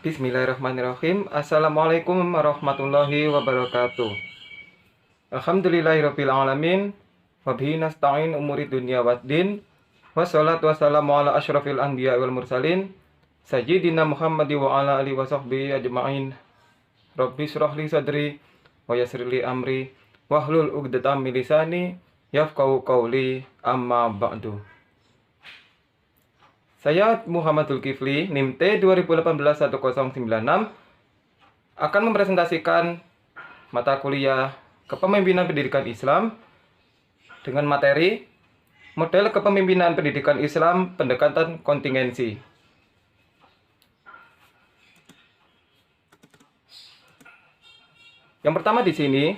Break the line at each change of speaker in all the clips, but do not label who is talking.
Bismillahirrahmanirrahim. Assalamualaikum warahmatullahi wabarakatuh. Alhamdulillahirabbil alamin. Wabihi nasta'in umuri dunya waddin. Wassalatu wassalamu ala asyrafil anbiya wal mursalin. Sayyidina Muhammad wa ala alihi wasahbihi ajma'in. Rabbi shrah li sadri wa yassir li amri wahlul 'uqdatam min lisani yafqahu qawli, amma ba'du. Saya Muhammad Zulkifli, NIM T 2018-1096, akan mempresentasikan mata kuliah Kepemimpinan Pendidikan Islam dengan materi Model Kepemimpinan Pendidikan Islam Pendekatan Kontingensi. Yang pertama di sini,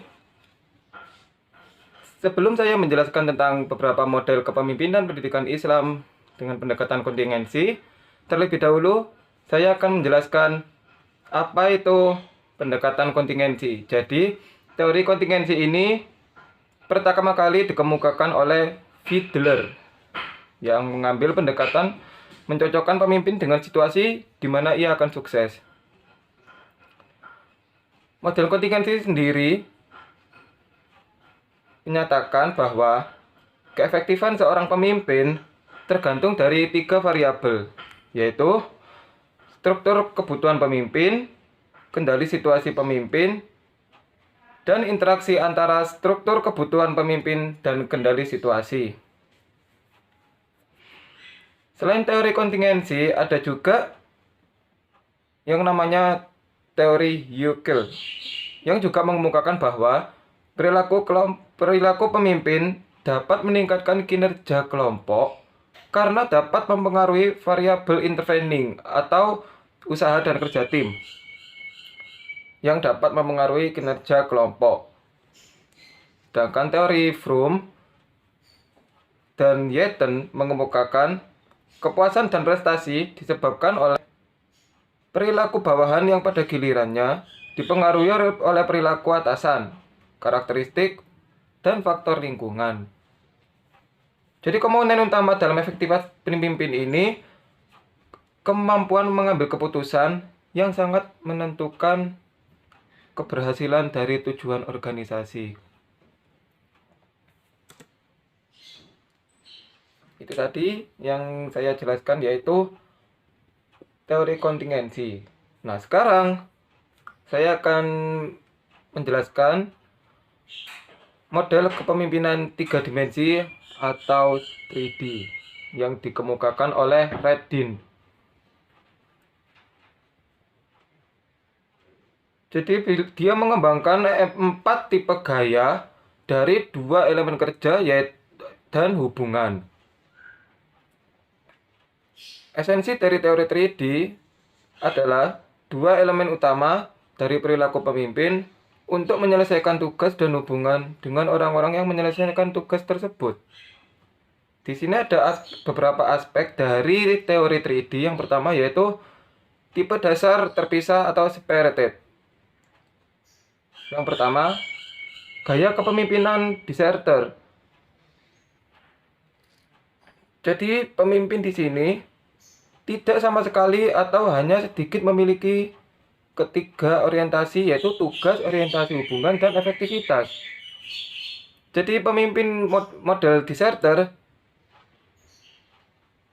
sebelum saya menjelaskan tentang beberapa model kepemimpinan pendidikan Islam dengan pendekatan kontingensi, terlebih dahulu saya akan menjelaskan apa itu pendekatan kontingensi. Jadi, teori kontingensi ini pertama kali dikemukakan oleh Fiedler yang mengambil pendekatan mencocokkan pemimpin dengan situasi di mana ia akan sukses. Model kontingensi sendiri menyatakan bahwa keefektifan seorang pemimpin tergantung dari 3 variabel, yaitu struktur kebutuhan pemimpin, kendali situasi pemimpin, dan interaksi antara struktur kebutuhan pemimpin dan kendali situasi. Selain teori kontingensi, ada juga yang namanya teori Jekyll, yang juga mengemukakan bahwa perilaku pemimpin dapat meningkatkan kinerja kelompok karena dapat mempengaruhi variabel intervening atau usaha dan kerja tim yang dapat mempengaruhi kinerja kelompok. Sedangkan teori Fromm dan Yeten mengemukakan kepuasan dan prestasi disebabkan oleh perilaku bawahan yang pada gilirannya dipengaruhi oleh perilaku atasan, karakteristik, dan faktor lingkungan. Jadi komponen utama dalam efektivitas pemimpin ini kemampuan mengambil keputusan yang sangat menentukan keberhasilan dari tujuan organisasi. Itu tadi yang saya jelaskan, yaitu teori kontingensi. Nah, sekarang saya akan menjelaskan model kepemimpinan 3 dimensi atau 3D yang dikemukakan oleh Reddin. Jadi dia mengembangkan 4 tipe gaya dari 2 elemen kerja yaitu dan hubungan. Esensi dari teori 3D adalah 2 elemen utama dari perilaku pemimpin untuk menyelesaikan tugas dan hubungan dengan orang-orang yang menyelesaikan tugas tersebut. Di sini ada beberapa aspek dari teori 3D. Yang pertama yaitu tipe dasar terpisah atau separated. Yang pertama, gaya kepemimpinan deserter. Jadi pemimpin di sini tidak sama sekali atau hanya sedikit memiliki ketiga orientasi, yaitu tugas, orientasi hubungan, dan efektivitas. Jadi pemimpin model deserter,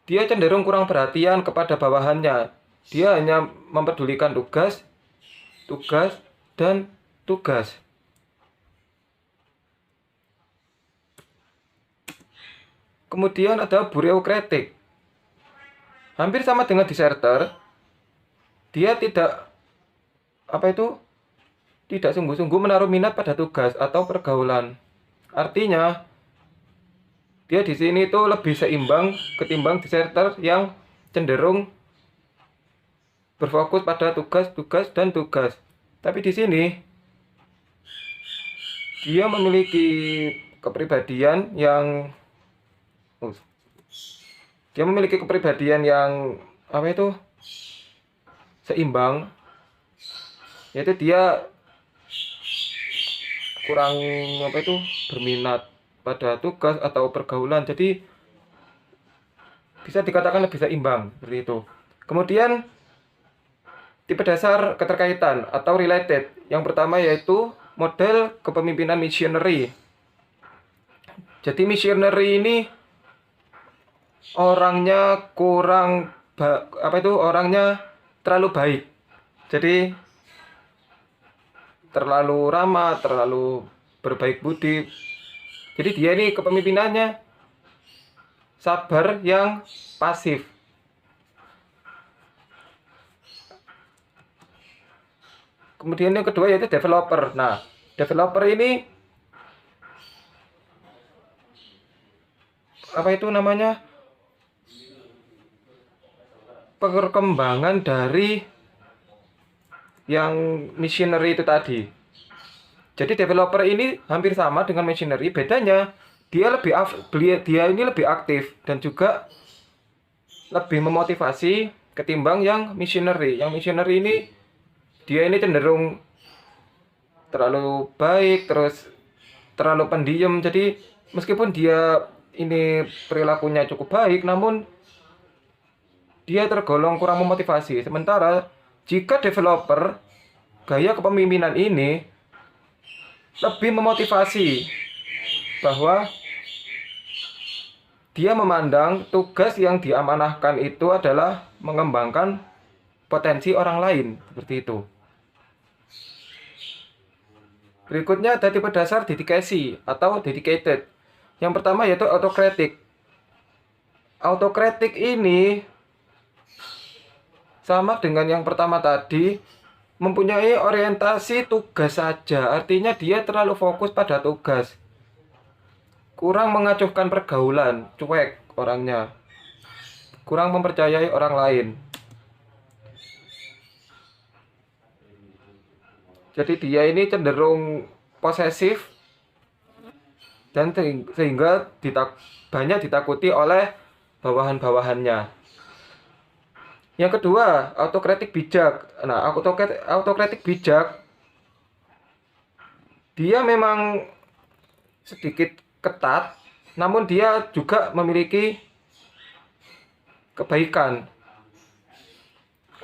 dia cenderung kurang perhatian kepada bawahannya. Dia hanya mempedulikan tugas, dan tugas. Kemudian ada bureaukratik. Hampir sama dengan deserter, dia tidak sungguh-sungguh menaruh minat pada tugas atau pergaulan. Artinya, dia di sini itu lebih seimbang ketimbang deserter yang cenderung berfokus pada tugas, dan tugas. Tapi di sini dia memiliki kepribadian yang seimbang, yaitu dia kurang berminat pada tugas atau pergaulan. Jadi bisa dikatakan lebih seimbang seperti itu. Kemudian tipe dasar keterkaitan atau related. Yang pertama yaitu model kepemimpinan missionary. Jadi missionary ini orangnya orangnya terlalu baik. Jadi terlalu ramah, terlalu berbaik budi. Jadi dia ini kepemimpinannya sabar yang pasif. Kemudian yang kedua yaitu developer. Nah, developer ini apa itu namanya? Perkembangan dari yang missionary itu tadi. Jadi developer ini hampir sama dengan missionary, bedanya dia ini lebih aktif dan juga lebih memotivasi ketimbang yang missionary. Yang missionary ini dia ini cenderung terlalu baik, terus terlalu pendiam. Jadi meskipun dia ini perilakunya cukup baik, namun dia tergolong kurang memotivasi. Sementara jika developer, gaya kepemimpinan ini lebih memotivasi bahwa dia memandang tugas yang diamanahkan itu adalah mengembangkan potensi orang lain, seperti itu. Berikutnya ada tipe dasar dedikasi atau dedicated. Yang pertama yaitu autokratik. Autokratik ini sama dengan yang pertama tadi, mempunyai orientasi tugas saja. Artinya dia terlalu fokus pada tugas. Kurang mengacuhkan pergaulan, cuek orangnya. Kurang mempercayai orang lain. Jadi dia ini cenderung posesif dan sehingga banyak ditakuti oleh bawahan-bawahannya. Yang kedua, autokratik bijak. Nah, autokratik bijak, dia memang sedikit ketat, namun dia juga memiliki kebaikan.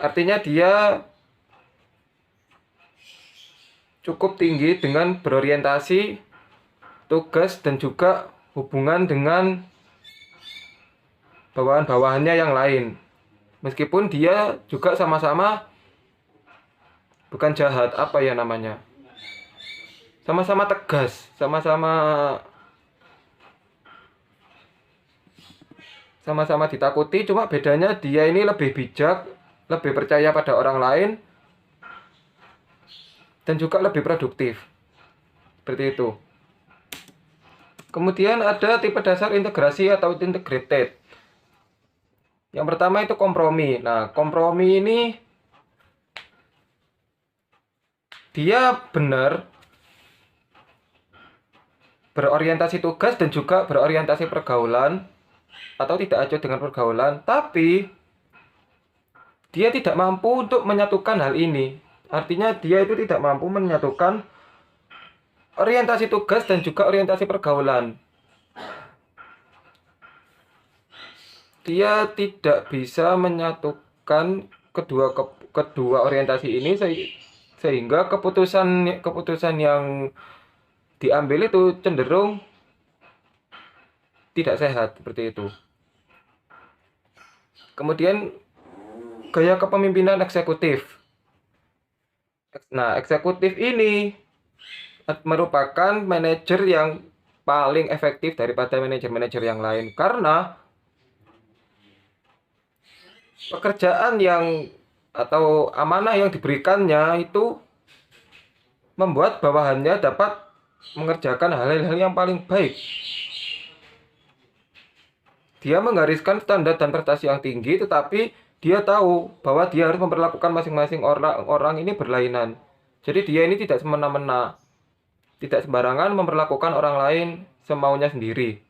Artinya dia cukup tinggi dengan berorientasi tugas dan juga hubungan dengan bawahan-bawahannya yang lain. Meskipun dia juga sama-sama bukan jahat, apa ya namanya? Sama-sama tegas, sama-sama ditakuti, cuma bedanya dia ini lebih bijak, lebih percaya pada orang lain, dan juga lebih produktif. Seperti itu. Kemudian ada tipe dasar integrasi atau integrated. Yang pertama itu kompromi. Nah, kompromi ini dia benar berorientasi tugas dan juga berorientasi pergaulan atau tidak acuh dengan pergaulan, tapi dia tidak mampu untuk menyatukan hal ini. Artinya dia itu tidak mampu menyatukan orientasi tugas dan juga orientasi pergaulan. Dia tidak bisa menyatukan kedua orientasi ini sehingga keputusan yang diambil itu cenderung tidak sehat, seperti itu. Kemudian gaya kepemimpinan eksekutif. Nah, eksekutif ini merupakan manajer yang paling efektif daripada manajer-manajer yang lain, karena pekerjaan atau amanah yang diberikannya itu membuat bawahannya dapat mengerjakan hal-hal yang paling baik. Dia menggariskan standar dan prestasi yang tinggi, tetapi dia tahu bahwa dia harus memperlakukan masing-masing orang ini berlainan. Jadi dia ini tidak semena-mena, tidak sembarangan memperlakukan orang lain semaunya sendiri.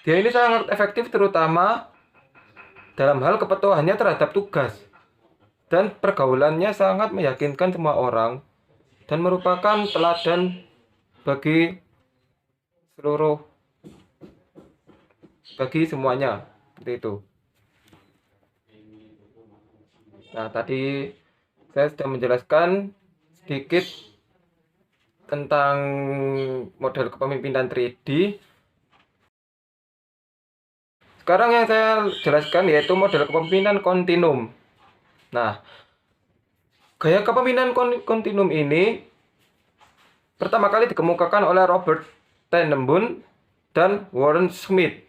Dia ini sangat efektif terutama dalam hal kepatuhannya terhadap tugas. Dan pergaulannya sangat meyakinkan semua orang dan merupakan teladan bagi semuanya. Seperti itu. Nah, tadi saya sudah menjelaskan sedikit tentang model kepemimpinan 3D. Sekarang yang saya jelaskan yaitu model kepemimpinan kontinum. Nah, gaya kepemimpinan kontinum ini pertama kali dikemukakan oleh Robert Tenenbaum dan Warren Schmidt.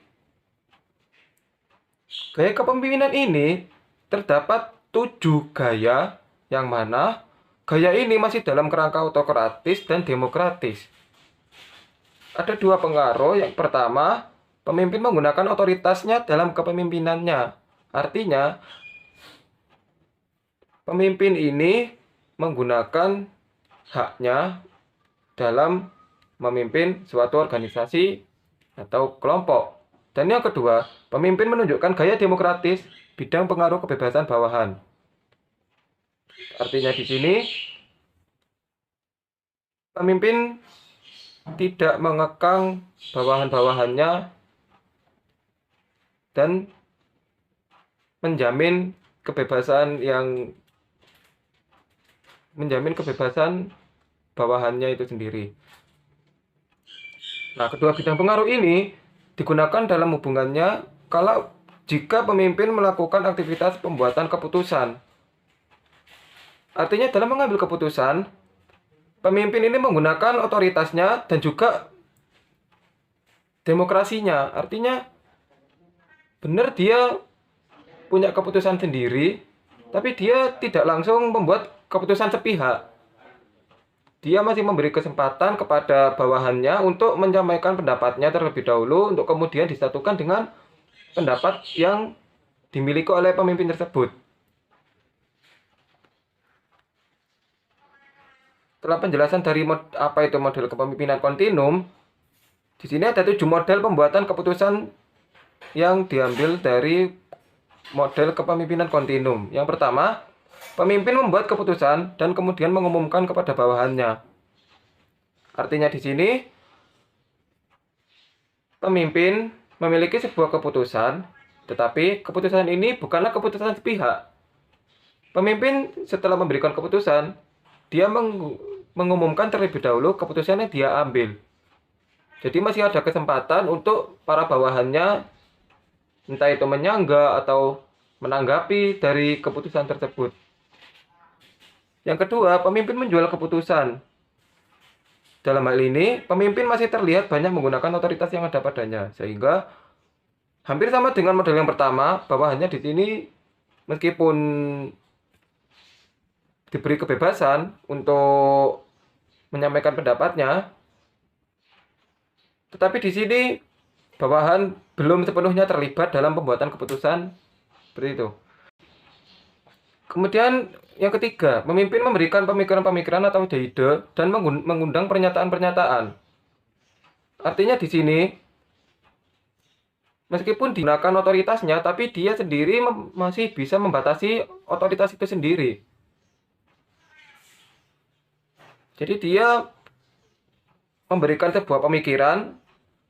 Gaya kepemimpinan ini terdapat 7 gaya, yang mana gaya ini masih dalam kerangka autokratis dan demokratis. Ada 2 pengaruh. Yang pertama, pemimpin menggunakan otoritasnya dalam kepemimpinannya. Artinya, pemimpin ini menggunakan haknya dalam memimpin suatu organisasi atau kelompok. Dan yang kedua, pemimpin menunjukkan gaya demokratis bidang pengaruh kebebasan bawahan. Artinya di sini, pemimpin tidak mengekang bawahan-bawahannya dan menjamin kebebasan bawahannya itu sendiri. Nah, kedua bidang pengaruh ini digunakan dalam hubungannya jika pemimpin melakukan aktivitas pembuatan keputusan. Artinya dalam mengambil keputusan, pemimpin ini menggunakan otoritasnya dan juga demokrasinya. Artinya benar dia punya keputusan sendiri, tapi dia tidak langsung membuat keputusan sepihak. Dia masih memberi kesempatan kepada bawahannya untuk menyampaikan pendapatnya terlebih dahulu, untuk kemudian disatukan dengan pendapat yang dimiliki oleh pemimpin tersebut. Setelah penjelasan dari apa itu model kepemimpinan kontinum, di sini ada 7 model pembuatan keputusan yang diambil dari model kepemimpinan kontinum. Yang pertama, pemimpin membuat keputusan dan kemudian mengumumkan kepada bawahannya. Artinya di sini, pemimpin memiliki sebuah keputusan, tetapi keputusan ini bukanlah keputusan sepihak. Pemimpin setelah memberikan keputusan, dia mengumumkan terlebih dahulu keputusan yang dia ambil. Jadi masih ada kesempatan untuk para bawahannya, entah itu menyanggah atau menanggapi dari keputusan tersebut. Yang kedua, pemimpin menjual keputusan. Dalam hal ini, pemimpin masih terlihat banyak menggunakan otoritas yang ada padanya, sehingga hampir sama dengan model yang pertama, bawahannya di sini meskipun diberi kebebasan untuk menyampaikan pendapatnya, tetapi di sini bawahan belum sepenuhnya terlibat dalam pembuatan keputusan seperti itu. Kemudian yang ketiga, pemimpin memberikan pemikiran-pemikiran atau ide dan mengundang pernyataan-pernyataan. Artinya di sini, meskipun digunakan otoritasnya, tapi dia sendiri masih bisa membatasi otoritas itu sendiri. Jadi dia memberikan sebuah pemikiran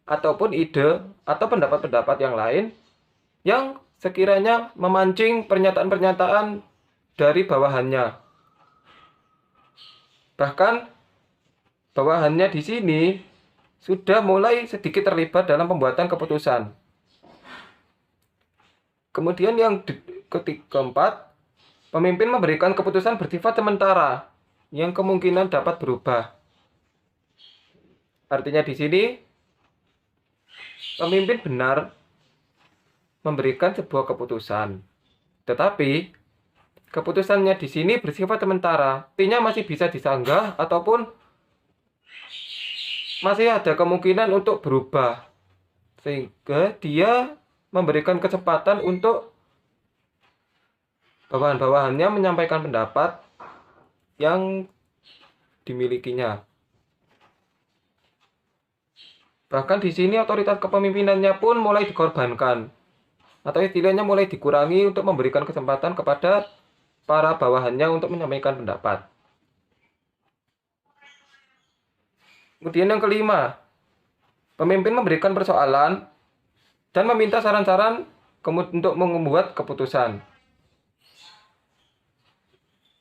ataupun ide atau pendapat-pendapat yang lain yang sekiranya memancing pernyataan-pernyataan dari bawahannya. Bahkan bawahannya di sini sudah mulai sedikit terlibat dalam pembuatan keputusan. Kemudian yang keempat, pemimpin memberikan keputusan bersifat sementara yang kemungkinan dapat berubah. Artinya di sini pemimpin benar memberikan sebuah keputusan, tetapi keputusannya di sini bersifat sementara. Artinya masih bisa disanggah ataupun masih ada kemungkinan untuk berubah, sehingga dia memberikan kesempatan untuk bawahan-bawahannya menyampaikan pendapat yang dimilikinya. Bahkan di sini otoritas kepemimpinannya pun mulai dikorbankan, atau istilahnya mulai dikurangi untuk memberikan kesempatan kepada para bawahannya untuk menyampaikan pendapat. Kemudian yang kelima, pemimpin memberikan persoalan dan meminta saran-saran untuk membuat keputusan.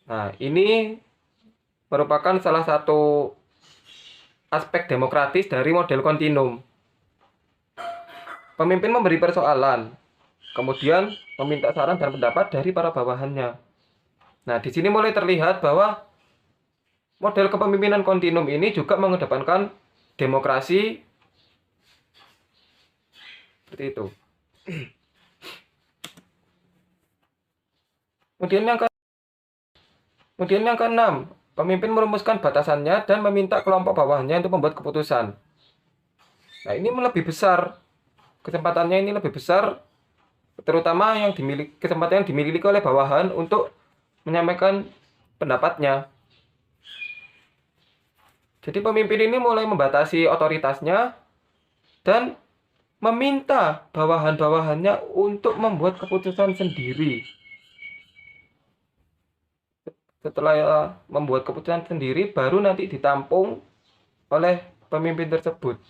Nah, ini merupakan salah satu aspek demokratis dari model kontinum. Pemimpin memberi persoalan, kemudian meminta saran dan pendapat dari para bawahannya. Nah, di sini mulai terlihat bahwa model kepemimpinan kontinum ini juga mengedepankan demokrasi seperti itu. Kemudian yang keenam, pemimpin merumuskan batasannya dan meminta kelompok bawahnya untuk membuat keputusan. Nah, ini lebih besar. Kesempatannya ini lebih besar, terutama kesempatan yang dimiliki oleh bawahan untuk menyampaikan pendapatnya. Jadi pemimpin ini mulai membatasi otoritasnya dan meminta bawahan-bawahannya untuk membuat keputusan sendiri. Setelah membuat keputusan sendiri, baru nanti ditampung oleh pemimpin tersebut.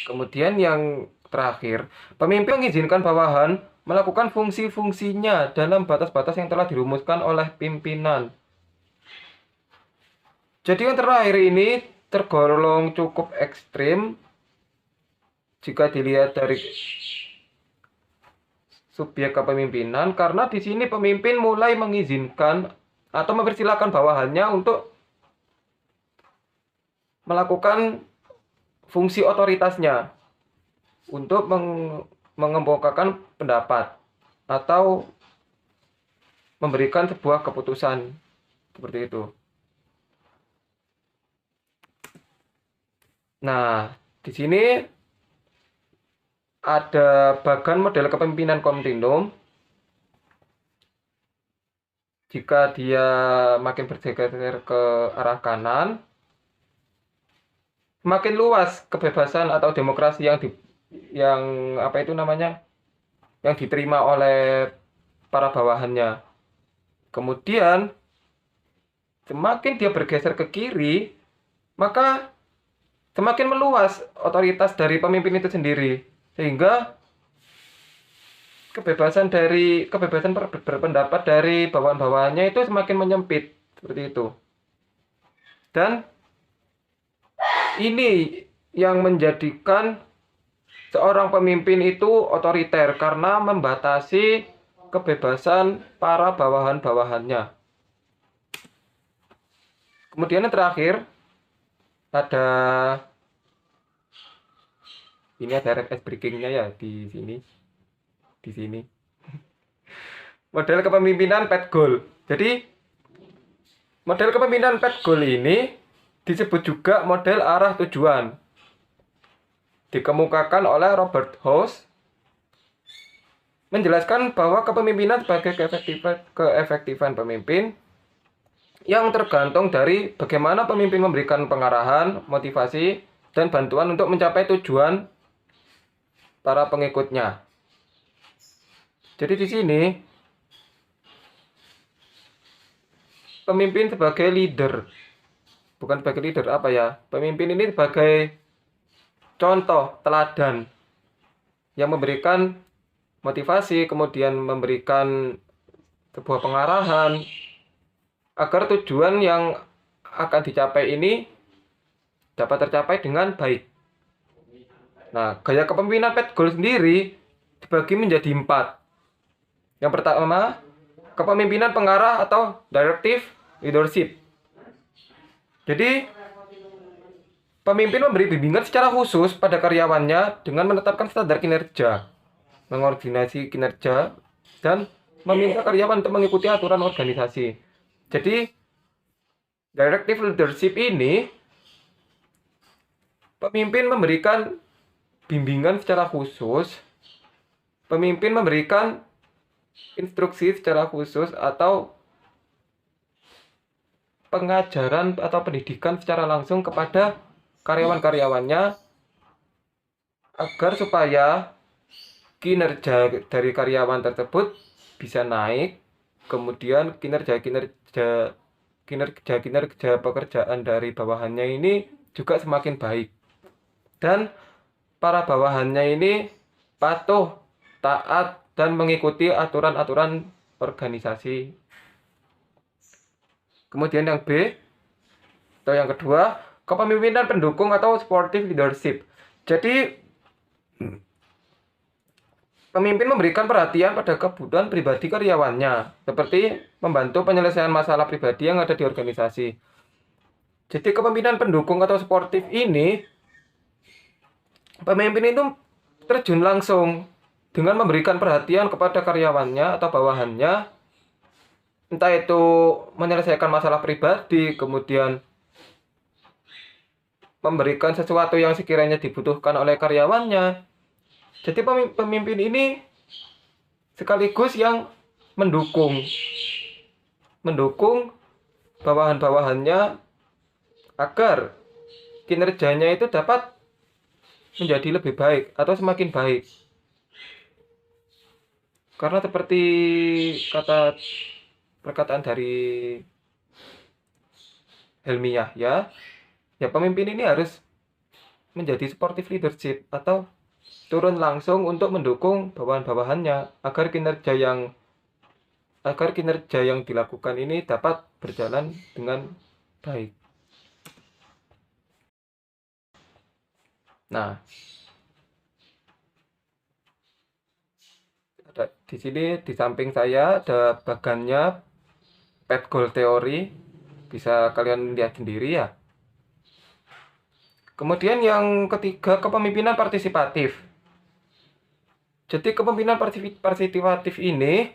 Kemudian yang terakhir, pemimpin mengizinkan bawahan melakukan fungsi-fungsinya dalam batas-batas yang telah dirumuskan oleh pimpinan. Jadi yang terakhir ini tergolong cukup ekstrim jika dilihat dari subjek kepemimpinan, karena di sini pemimpin mulai mengizinkan atau mempersilahkan bawahannya untuk melakukan fungsi otoritasnya untuk mengemukakan pendapat atau memberikan sebuah keputusan seperti itu. Nah, di sini ada bagan model kepemimpinan kontinum. Jika dia makin bergeser ke arah kanan, semakin luas kebebasan atau demokrasi yang diterima oleh para bawahannya. Kemudian semakin dia bergeser ke kiri, maka semakin meluas otoritas dari pemimpin itu sendiri, sehingga kebebasan berpendapat dari bawahan-bawahannya itu semakin menyempit seperti itu. Dan ini yang menjadikan seorang pemimpin itu otoriter karena membatasi kebebasan para bawahan-bawahannya. Kemudian yang terakhir ada reverse breakingnya ya di sini. Model kepemimpinan Pat Gould. Jadi model kepemimpinan Pat Gould ini disebut juga model arah tujuan. Dikemukakan oleh Robert House, menjelaskan bahwa kepemimpinan sebagai keefektifan pemimpin yang tergantung dari bagaimana pemimpin memberikan pengarahan, motivasi, dan bantuan untuk mencapai tujuan para pengikutnya. Jadi di sini pemimpin sebagai leader, bukan sebagai leader pemimpin ini sebagai contoh teladan yang memberikan motivasi, kemudian memberikan sebuah pengarahan agar tujuan yang akan dicapai ini dapat tercapai dengan baik. Nah, gaya kepemimpinan Pat Gould sendiri dibagi menjadi 4. Yang pertama, kepemimpinan pengarah atau directive leadership. Jadi, pemimpin memberi bimbingan secara khusus pada karyawannya dengan menetapkan standar kinerja, mengordinasi kinerja, dan meminta karyawan untuk mengikuti aturan organisasi. Jadi, directive leadership ini, pemimpin memberikan bimbingan secara khusus, pemimpin memberikan instruksi secara khusus atau pengajaran atau pendidikan secara langsung kepada karyawan-karyawannya agar supaya kinerja dari karyawan tersebut bisa naik, kemudian kinerja pekerjaan dari bawahannya ini juga semakin baik, dan para bawahannya ini patuh, taat, dan mengikuti aturan-aturan organisasi Kemudian yang B atau yang kedua, kepemimpinan pendukung atau supportive leadership. Jadi pemimpin memberikan perhatian pada kebutuhan pribadi karyawannya, seperti membantu penyelesaian masalah pribadi yang ada di organisasi. Jadi kepemimpinan pendukung atau sportif ini, pemimpin itu terjun langsung dengan memberikan perhatian kepada karyawannya atau bawahannya, entah itu menyelesaikan masalah pribadi, kemudian memberikan sesuatu yang sekiranya dibutuhkan oleh karyawannya. Jadi pemimpin ini sekaligus yang mendukung bawahan-bawahannya agar kinerjanya itu dapat menjadi lebih baik atau semakin baik. Karena seperti perkataan dari Helmiah ya pemimpin ini harus menjadi supportive leadership atau turun langsung untuk mendukung bawahan-bawahannya agar kinerja yang dilakukan ini dapat berjalan dengan baik. Nah, di sini di samping saya ada bagannya Pet Goal Theory, bisa kalian lihat sendiri ya. Kemudian yang ketiga, kepemimpinan partisipatif. Jadi kepemimpinan partisipatif ini,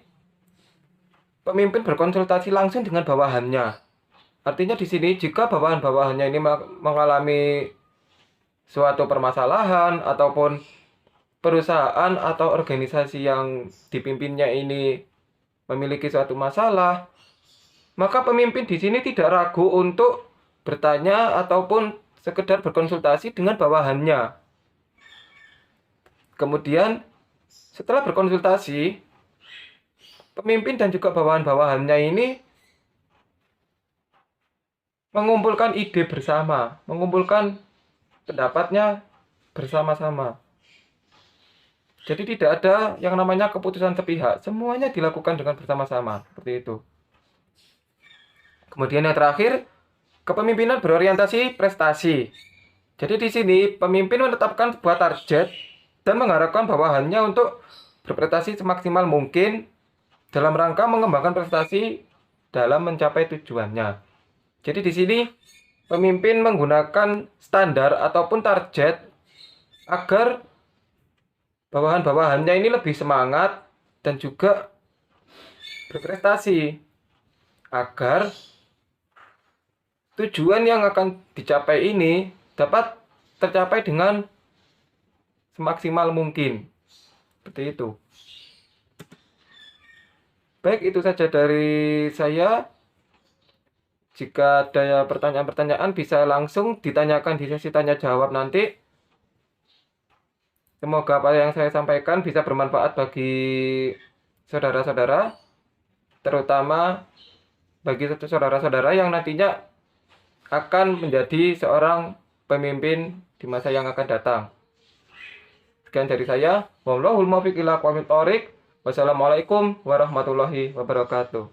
pemimpin berkonsultasi langsung dengan bawahannya. Artinya di sini jika bawahan-bawahannya ini mengalami suatu permasalahan ataupun perusahaan atau organisasi yang dipimpinnya ini memiliki suatu masalah, maka pemimpin di sini tidak ragu untuk bertanya ataupun sekedar berkonsultasi dengan bawahannya. Kemudian setelah berkonsultasi, pemimpin dan juga bawahan-bawahannya ini mengumpulkan ide bersama, mengumpulkan pendapatnya bersama-sama. Jadi tidak ada yang namanya keputusan sepihak, semuanya dilakukan dengan bersama-sama, seperti itu. Kemudian yang terakhir, kepemimpinan berorientasi prestasi. Jadi di sini pemimpin menetapkan sebuah target dan mengharapkan bawahannya untuk berprestasi semaksimal mungkin dalam rangka mengembangkan prestasi dalam mencapai tujuannya. Jadi di sini pemimpin menggunakan standar ataupun target agar bawahan-bawahannya ini lebih semangat dan juga berprestasi agar tujuan yang akan dicapai ini dapat tercapai dengan semaksimal mungkin. Seperti itu. Baik, itu saja dari saya. Jika ada pertanyaan-pertanyaan bisa langsung ditanyakan di sesi tanya jawab nanti. Semoga apa yang saya sampaikan bisa bermanfaat bagi saudara-saudara, terutama bagi saudara-saudara yang nantinya akan menjadi seorang pemimpin di masa yang akan datang. Sekian dari saya. Wallahul muwaffiq ila aqwamit thoriq. Wassalamualaikum warahmatullahi wabarakatuh.